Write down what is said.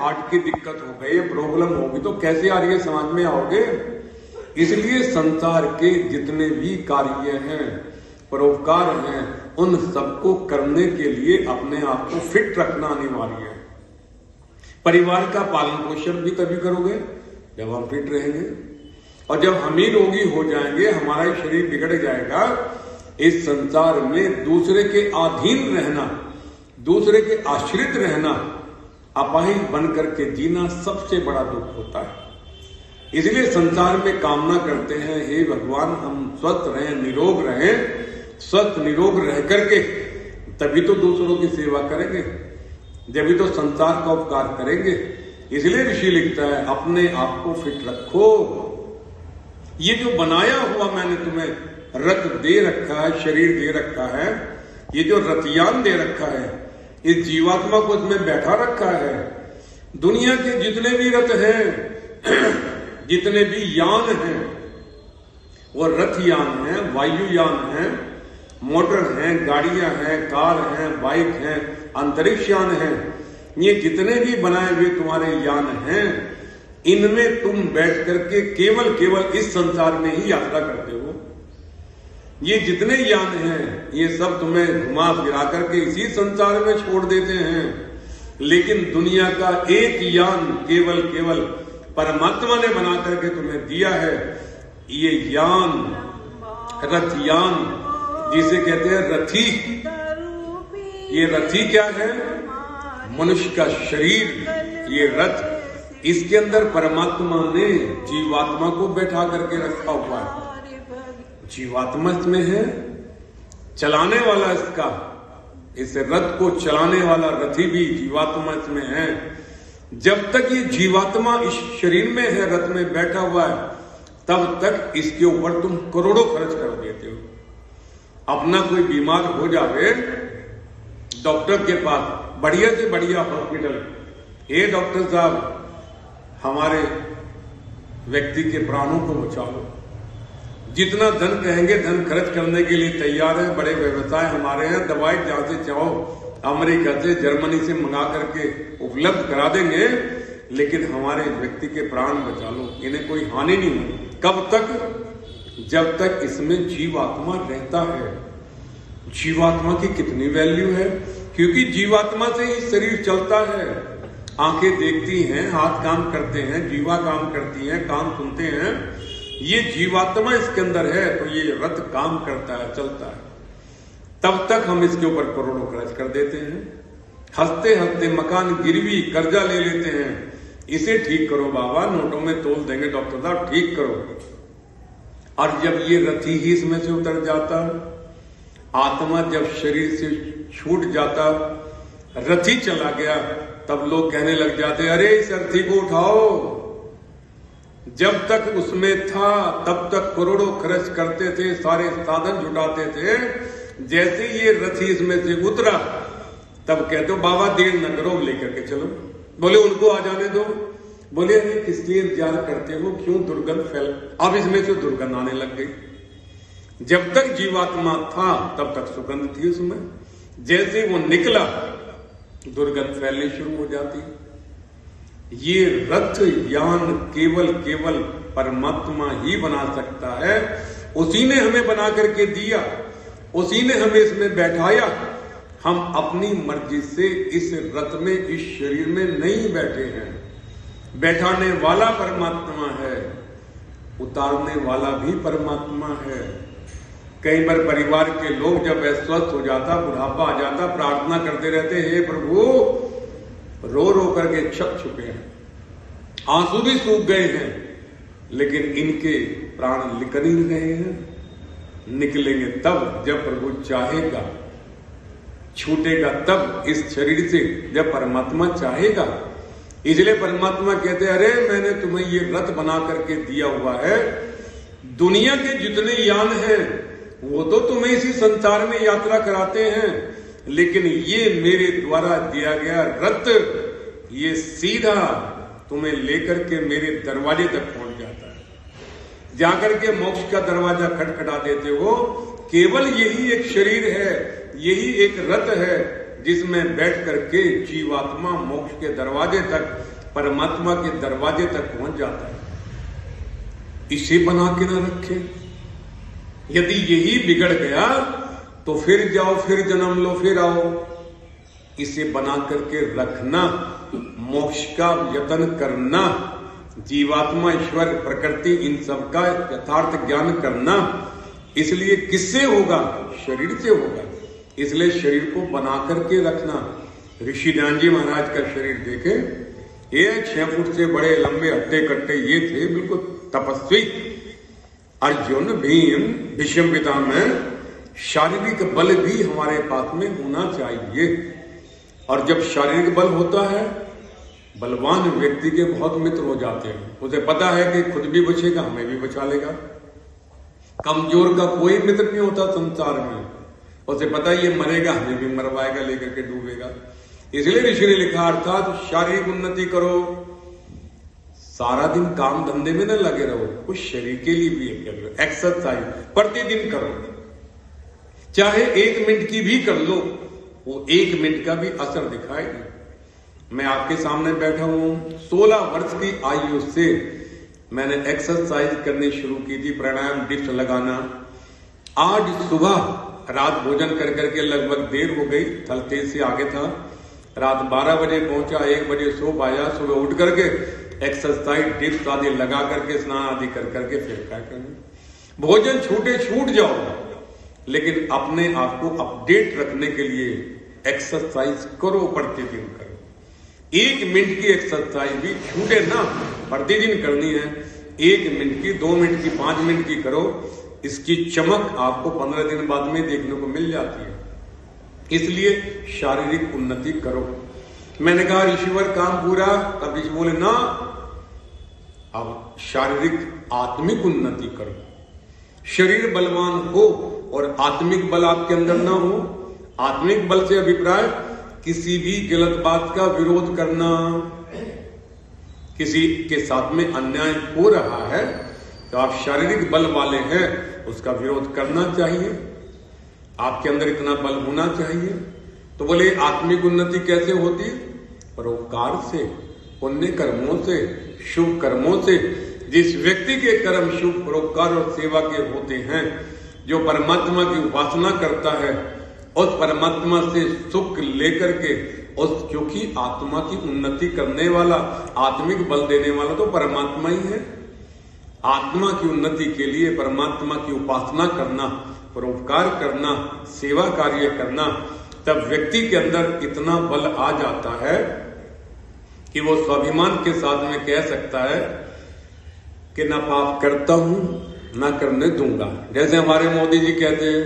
Heart की दिक्कत हो गई, प्रॉब्लम होगी तो कैसे आ रही है समाज में आओगे। इसलिए संसार के जितने भी कार्य हैं, परोपकार हैं, उन सबको करने के लिए अपने आप को फिट रखना अनिवार्य है। परिवार का पालन पोषण भी तभी करोगे जब हम फिट रहेंगे, और जब हम ही रोगी हो जाएंगे, हमारा शरीर बिगड़ जाएगा। इस संसार में दूसरे के अधीन रहना, दूसरे के आश्रित रहना, अपाहिज बन करके जीना सबसे बड़ा दुख होता है। इसलिए संसार में कामना करते हैं, हे भगवान हम स्वस्थ रहें, निरोग रहें। स्वस्थ निरोग रह करके तभी तो दूसरों की सेवा करेंगे, जब तो संसार का उपकार करेंगे। इसलिए ऋषि लिखता है अपने आप को फिट रखो। ये जो बनाया हुआ मैंने तुम्हें रथ दे रखा है, शरीर दे रखा है, ये जो रथयान दे रखा है, इस जीवात्मा को इसमें बैठा रखा है। दुनिया के जितने भी रथ हैं, जितने भी यान हैं, वो रथयान हैं, वायुयान हैं, मोटर हैं, गाड़ियां हैं, कार हैं, बाइक हैं, अंतरिक्ष यान हैं। ये जितने भी बनाए हुए तुम्हारे यान हैं, इनमें तुम बैठ करके केवल इस संसार में ही यात्रा करते हो। ये जितने यान हैं, ये सब तुम्हें घुमा फिरा करके इसी संसार में छोड़ देते हैं। लेकिन दुनिया का एक यान केवल परमात्मा ने बना करके तुम्हें दिया है। ये यान, रथयान, जिसे कहते हैं रथी। ये रथी क्या है? मनुष्य का शरीर, ये रथ। इसके अंदर परमात्मा ने जीवात्मा को बैठा करके रखा हुआ है। जीवात्मा इसमें है, चलाने वाला इसका, इस रथ को चलाने वाला रथी भी जीवात्मा इसमें है। जब तक ये जीवात्मा इस शरीर में है, रथ में बैठा हुआ है, तब तक इसके ऊपर तुम करोड़ों खर्च कर देते हो। अपना कोई बीमार हो जावे, डॉक्टर के पास, बढ़िया से बढ़िया हॉस्पिटल, हे डॉक्टर साहब हमारे व्यक्ति के प्राणों को बचा लो, जितना धन कहेंगे धन खर्च करने के लिए तैयार है। बड़े व्यवसाय हमारे हैं, दवाई जहां से चाहो अमेरिका से, जर्मनी से मंगा करके उपलब्ध करा देंगे, लेकिन हमारे व्यक्ति के प्राण बचा लो, इन्हें कोई हानि नहीं होगी। कब तक? जब तक इसमें जीवात्मा रहता है। जीवात्मा की कितनी वैल्यू है, क्योंकि जीवात्मा से ही शरीर चलता है। आंखें देखती हैं, हाथ काम करते हैं, जीवा काम करती हैं, कान सुनते हैं। ये जीवात्मा इसके अंदर है, तो ये रथ काम करता है, चलता है। तब तक हम इसके ऊपर करोड़ों खर्च कर देते हैं। हंसते हंसते मकान गिरवी कर्जा ले लेते हैं, इसे ठीक करो बाबा, नोटों में तोल देंगे डॉक्टर साहब, ठीक करो। और जब ये रथी ही इसमें से उतर जाता, आत्मा जब शरीर से छूट जाता, रथी चला गया, तब लोग कहने लग जाते, अरे इस रथी को उठाओ। जब तक उसमें था तब तक करोड़ों खर्च करते थे, सारे साधन जुटाते थे। जैसे ये रथी इसमें से उतरा, तब कहते हो बाबा देर न करो, लेकर के चलो। बोले उनको आ जाने दो। बोले अरे किस लिए इंतजार करते हो, क्यों दुर्गंध फैल। अब इसमें से दुर्गंध आने लग गई। जब तक जीवात्मा था तब तक सुगंध थी उसमें, जैसे वो निकला दुर्गंध फैलनी शुरू हो जाती। ये रथ यान केवल परमात्मा ही बना सकता है। उसी ने हमें बना करके दिया, उसी ने हमें इसमें बैठाया। हम अपनी मर्जी से इस रथ में, इस शरीर में नहीं बैठे हैं। बैठाने वाला परमात्मा है, उतारने वाला भी परमात्मा है। कई बार परिवार के लोग जब अस्वस्थ हो जाता, बुढ़ापा आ जाता, प्रार्थना करते रहते, हे प्रभु, रो रो करके छप चुके हैं, आंसू भी सूख गए हैं, लेकिन इनके प्राण निकल ही रहे हैं। निकलेंगे तब जब प्रभु चाहेगा, छूटेगा तब इस शरीर से जब परमात्मा चाहेगा। इसलिए परमात्मा कहते हैं, अरे मैंने तुम्हें ये रथ बना करके दिया हुआ है। दुनिया के जितने यान हैं वो तो तुम्हें इसी संसार में यात्रा कराते हैं, लेकिन ये मेरे द्वारा दिया गया रथ, ये सीधा तुम्हें लेकर के मेरे दरवाजे तक पहुंच जाता है। जाकर के मोक्ष का दरवाजा खटखटा देते हो। केवल यही एक शरीर है, यही एक रथ है, जिसमें बैठ करके जीवात्मा मोक्ष के दरवाजे तक, परमात्मा के दरवाजे तक पहुंच जाता है। इसे बना के न रखे। यदि यही बिगड़ गया तो फिर जाओ, फिर जन्म लो, फिर आओ। इसे बना करके रखना, मोक्ष का यत्न करना, जीवात्मा, ईश्वर, प्रकृति, इन सब का यथार्थ ज्ञान करना, इसलिए किससे होगा? शरीर से होगा। इसलिए शरीर को बना करके रखना। ऋषि ध्यान जी महाराज का शरीर देखे, ये 6 फुट से बड़े लंबे हट्टे कट्टे ये थे, बिल्कुल तपस्वी। अर्जुन, भीम, भीष्म पितामह, शारीरिक बल भी हमारे पास में होना चाहिए। और जब शारीरिक बल होता है, बलवान व्यक्ति के बहुत मित्र हो जाते हैं। उसे पता है कि खुद भी बचेगा, हमें भी बचा लेगा। कमजोर का कोई मित्र नहीं होता संसार में। उसे पता है ये मरेगा, हमें भी मरवाएगा, लेकर के डूबेगा। इसलिए ऋषि ने लिखा, अर्थात शारीरिक उन्नति करो। सारा दिन काम धंधे में न लगे रहो, कुछ शरीर के लिए भी एक्सरसाइज प्रतिदिन करो। चाहे 1 मिनट की भी कर लो, वो 1 मिनट का भी असर दिखाएगी। मैं आपके सामने बैठा हूं, 16 वर्ष की आयु से मैंने एक्सरसाइज करनी शुरू की थी, प्राणायाम, डिप्स लगाना। आज सुबह रात भोजन कर करके लगभग देर हो गई, थल तेज से आगे था। रात 12 बजे पहुंचा, 1 बजे सो पाया। सुबह उठ करके एक्सरसाइज, डिप्स आदि लगा करके, स्नान आदि कर करके फिर क्या करना। भोजन छूटे छूट जाओ, लेकिन अपने आप को अपडेट रखने के लिए एक्सरसाइज करो, प्रतिदिन करो। 1 मिनट की एक्सरसाइज भी छूटे ना, प्रतिदिन करनी है। 1 मिनट की, 2 मिनट की, 5 मिनट की करो। इसकी चमक आपको 15 दिन बाद में देखने को मिल जाती है। इसलिए शारीरिक उन्नति करो। मैंने कहा ईश्वर काम पूरा, तब ऋषि बोले ना, अब शारीरिक आत्मिक उन्नति करो। शरीर बलवान हो और आत्मिक बल आपके अंदर ना हो। आत्मिक बल से अभिप्राय किसी भी गलत बात का विरोध करना, किसी के साथ में अन्याय हो रहा है तो आप शारीरिक बल वाले हैं, उसका विरोध करना चाहिए। आपके अंदर इतना बल होना चाहिए। तो बोले आत्मिक उन्नति कैसे होती? परोपकार से, पुण्य कर्मों से, शुभ कर्मों से। जिस व्यक्ति के कर्म शुभ, परोपकार और सेवा के होते हैं, जो परमात्मा की उपासना करता है, उस परमात्मा से सुख लेकर के, उस क्योंकि आत्मा की उन्नति करने वाला, आत्मिक बल देने वाला तो परमात्मा ही है। आत्मा की उन्नति के लिए परमात्मा की उपासना करना, परोपकार करना, सेवा कार्य करना, तब व्यक्ति के अंदर इतना बल आ जाता है कि वो स्वाभिमान के साथ में कह सकता है कि ना पाप करता हूं, ना करने दूंगा। जैसे हमारे मोदी जी कहते हैं,